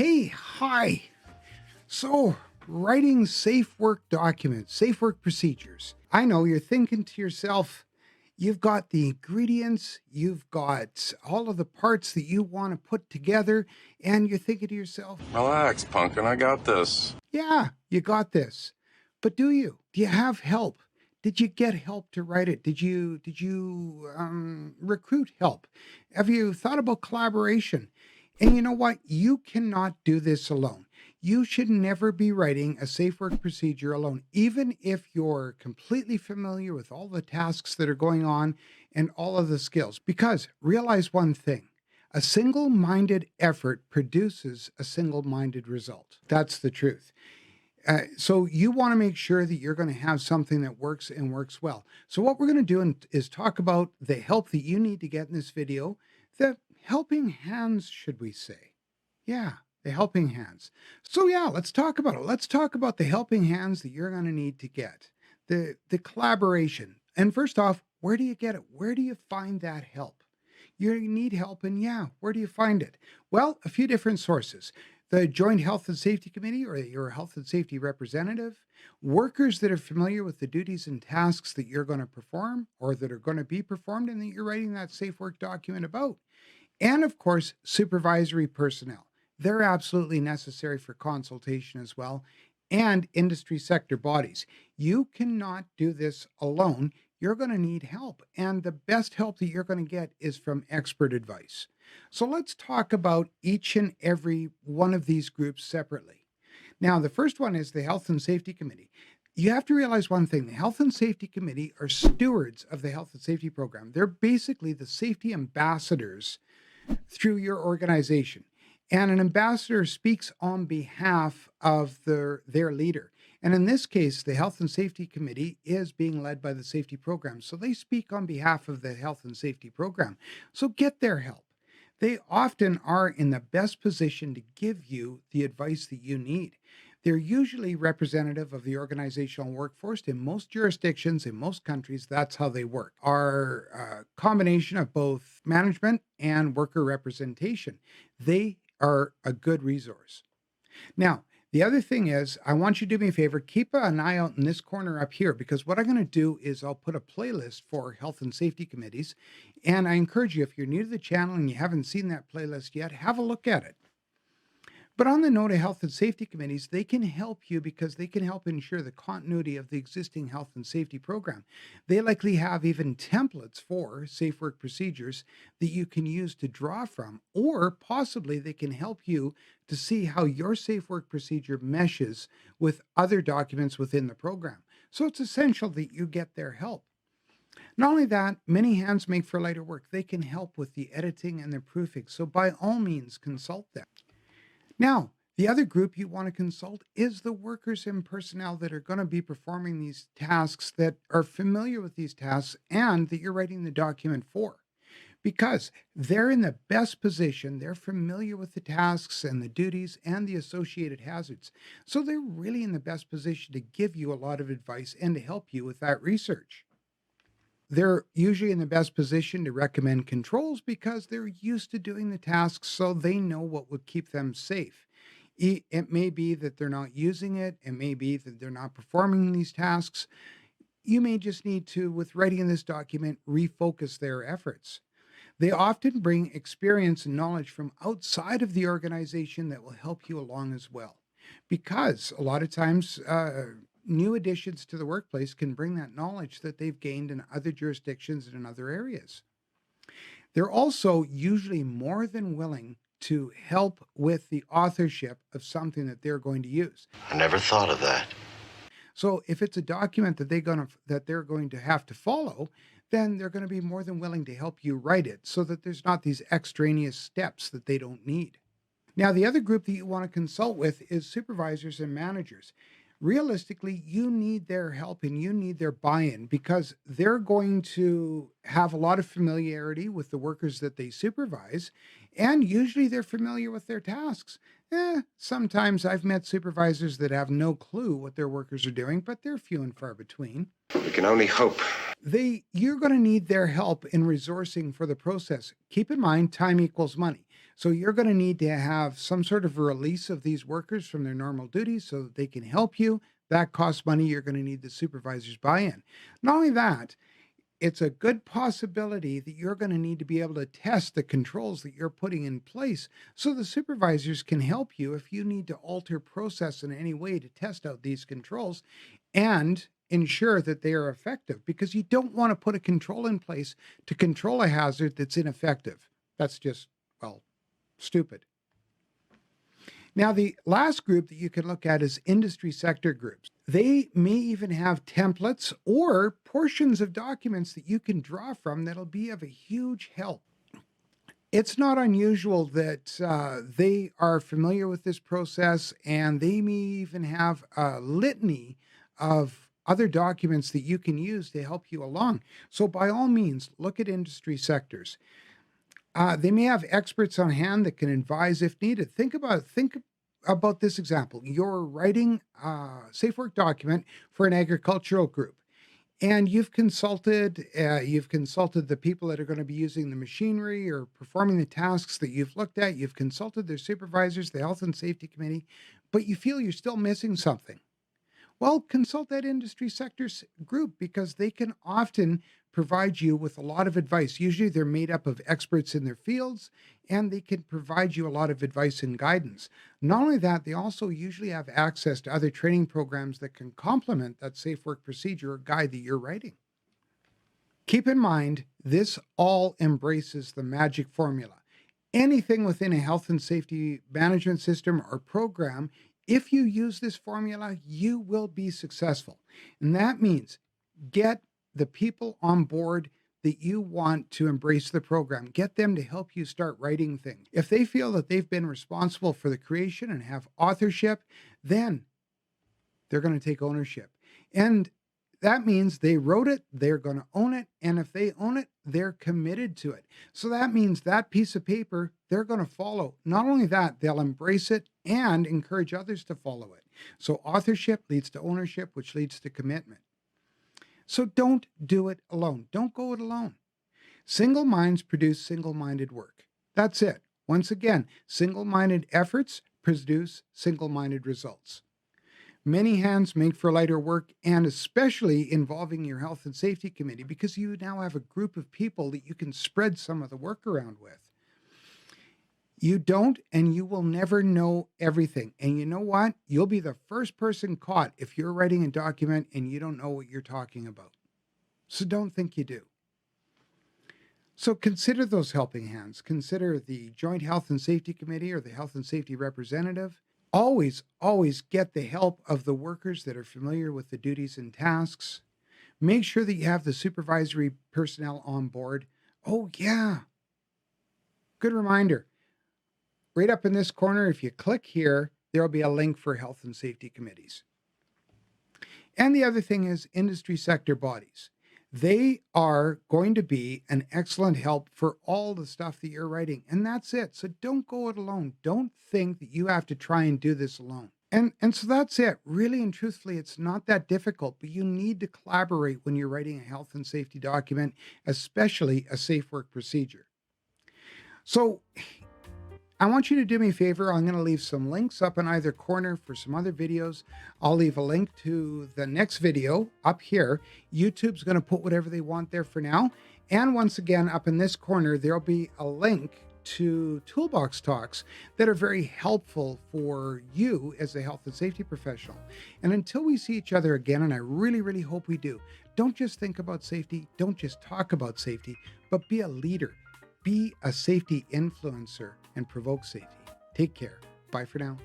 Hi. So, writing safe work documents, safe work procedures. I know you're thinking to yourself, you've got the ingredients, you've got all of the parts that you want to put together, and you're thinking to yourself, Relax, Pumpkin, I got this. yeah, you got this. But do you? Do you have help? Did you get help to write it? Did you recruit help? Have you thought about collaboration? And you know what? You cannot do this alone. You should never be writing a safe work procedure alone, even if you're completely familiar with all the tasks that are going on and all of the skills. Because realize one thing, a single minded effort produces a single minded result. That's the truth. So you want to make sure that you're going to have something that works and works well. So what we're going to do is talk about the help that you need to get in this video, the helping hands, should we say? Yeah, the helping hands. So yeah, let's talk about it. Let's talk about the helping hands that you're going to need to get. The collaboration. And first off, where do you get it? Where do you find that help? You need help, and yeah, where do you find it? Well, a few different sources. The Joint Health and Safety Committee, or your health and safety representative, workers that are familiar with the duties and tasks that you're going to perform or that are going to be performed and that you're writing that safe work document about. And of course, supervisory personnel. They're absolutely necessary for consultation as well, and industry sector bodies. You cannot do this alone. You're going to need help. And the best help that you're going to get is from expert advice. So let's talk about each and every one of these groups separately. Now, the first one is the Health and Safety Committee. You have to realize one thing, the Health and Safety Committee are stewards of the health and safety program. They're basically the safety ambassadors through your organization. And an ambassador speaks on behalf of their leader. And in this case, the Health and Safety Committee is being led by the safety program. So they speak on behalf of the health and safety program. So get their help. They often are in the best position to give you the advice that you need. They're usually representative of the organizational workforce. In most jurisdictions, in most countries, that's how they work. Are a combination of both management and worker representation. They are a good resource. Now, the other thing is, I want you to do me a favor, keep an eye out in this corner up here, because what I'm going to do is I'll put a playlist for health and safety committees. And I encourage you, if you're new to the channel and you haven't seen that playlist yet, have a look at it. But on the note of health and safety committees, they can help you because they can help ensure the continuity of the existing health and safety program. They likely have even templates for safe work procedures that you can use to draw from, or possibly they can help you to see how your safe work procedure meshes with other documents within the program. So it's essential that you get their help. Not only that, many hands make for lighter work. They can help with the editing and the proofing. So by all means, consult them. Now, the other group you want to consult is the workers and personnel that are going to be performing these tasks, that are familiar with these tasks and that you're writing the document for. Because they're in the best position, they're familiar with the tasks and the duties and the associated hazards. So they're really in the best position to give you a lot of advice and to help you with that research. They're usually in the best position to recommend controls because they're used to doing the tasks, so they know what would keep them safe. It may be that they're not using it. It may be that they're not performing these tasks. You may just need to, with writing this document, refocus their efforts. They often bring experience and knowledge from outside of the organization that will help you along as well. Because a lot of times, new additions to the workplace can bring that knowledge that they've gained in other jurisdictions and in other areas. They're also usually more than willing to help with the authorship of something that they're going to use. I never thought of that. So if it's a document that they're going to have to follow, then they're going to be more than willing to help you write it so that there's not these extraneous steps that they don't need. Now, the other group that you want to consult with is supervisors and managers. Realistically, you need their help and you need their buy-in because they're going to have a lot of familiarity with the workers that they supervise, And usually they're familiar with their tasks. Sometimes I've met supervisors that have no clue what their workers are doing, but they're few and far between. We can only hope. You're going to need their help in resourcing for the process. Keep in mind, time equals money. So you're going to need to have some sort of a release of these workers from their normal duties so that they can help you. That costs money. You're going to need the supervisor's buy-in. Not only that, it's a good possibility that you're going to need to be able to test the controls that you're putting in place so the supervisors can help you if you need to alter process in any way to test out these controls and ensure that they are effective, because you don't want to put a control in place to control a hazard that's ineffective. That's just, well, stupid. Now, the last group that you can look at is industry sector groups. They may even have templates or portions of documents that you can draw from that'll be of a huge help. It's not unusual that they are familiar with this process, and they may even have a litany of other documents that you can use to help you along. So, by all means, look at industry sectors. They may have experts on hand that can advise if needed. Think about this example. You're writing a safe work document for an agricultural group, and you've consulted the people that are going to be using the machinery or performing the tasks that you've looked at. You've consulted their supervisors, the health and safety committee, but you feel you're still missing something. Well, consult that industry sectors group, because they can often provide you with a lot of advice. Usually they're made up of experts in their fields, and they can provide you a lot of advice and guidance. Not only that, they also usually have access to other training programs that can complement that safe work procedure or guide that you're writing. Keep in mind, this all embraces the magic formula. Anything within a health and safety management system or program, if you use this formula, you will be successful. And that means get the people on board that you want to embrace the program. Get them to help you start writing things. If they feel that they've been responsible for the creation and have authorship, then they're going to take ownership. And that means they wrote it, they're going to own it. And if they own it, they're committed to it. So that means that piece of paper, they're going to follow. Not only that, they'll embrace it and encourage others to follow it. So authorship leads to ownership, which leads to commitment. So don't do it alone. Don't go it alone. Single minds produce single-minded work. That's it. Once again, single-minded efforts produce single-minded results. Many hands make for lighter work, and especially involving your health and safety committee, because you now have a group of people that you can spread some of the work around with. You don't, and you will never know everything. And you know what? You'll be the first person caught if you're writing a document and you don't know what you're talking about. So don't think you do. So consider those helping hands. Consider the Joint Health and Safety Committee or the Health and Safety Representative. Always, always get the help of the workers that are familiar with the duties and tasks. Make sure that you have the supervisory personnel on board. Oh, yeah. Good reminder. Right up in this corner, if you click here, there'll be a link for health and safety committees. And the other thing is industry sector bodies. They are going to be an excellent help for all the stuff that you're writing. And that's it. So don't go it alone. Don't think that you have to try and do this alone. And so that's it. Really and truthfully, it's not that difficult, but you need to collaborate when you're writing a health and safety document, especially a safe work procedure. So I want you to do me a favor. I'm going to leave some links up in either corner for some other videos. I'll leave a link to the next video up here. YouTube's going to put whatever they want there for now. And once again, up in this corner, there'll be a link to Toolbox Talks that are very helpful for you as a health and safety professional. And until we see each other again, and I really, really hope we do, don't just think about safety, don't just talk about safety, but be a leader. Be a safety influencer and provoke safety. Take care. Bye for now.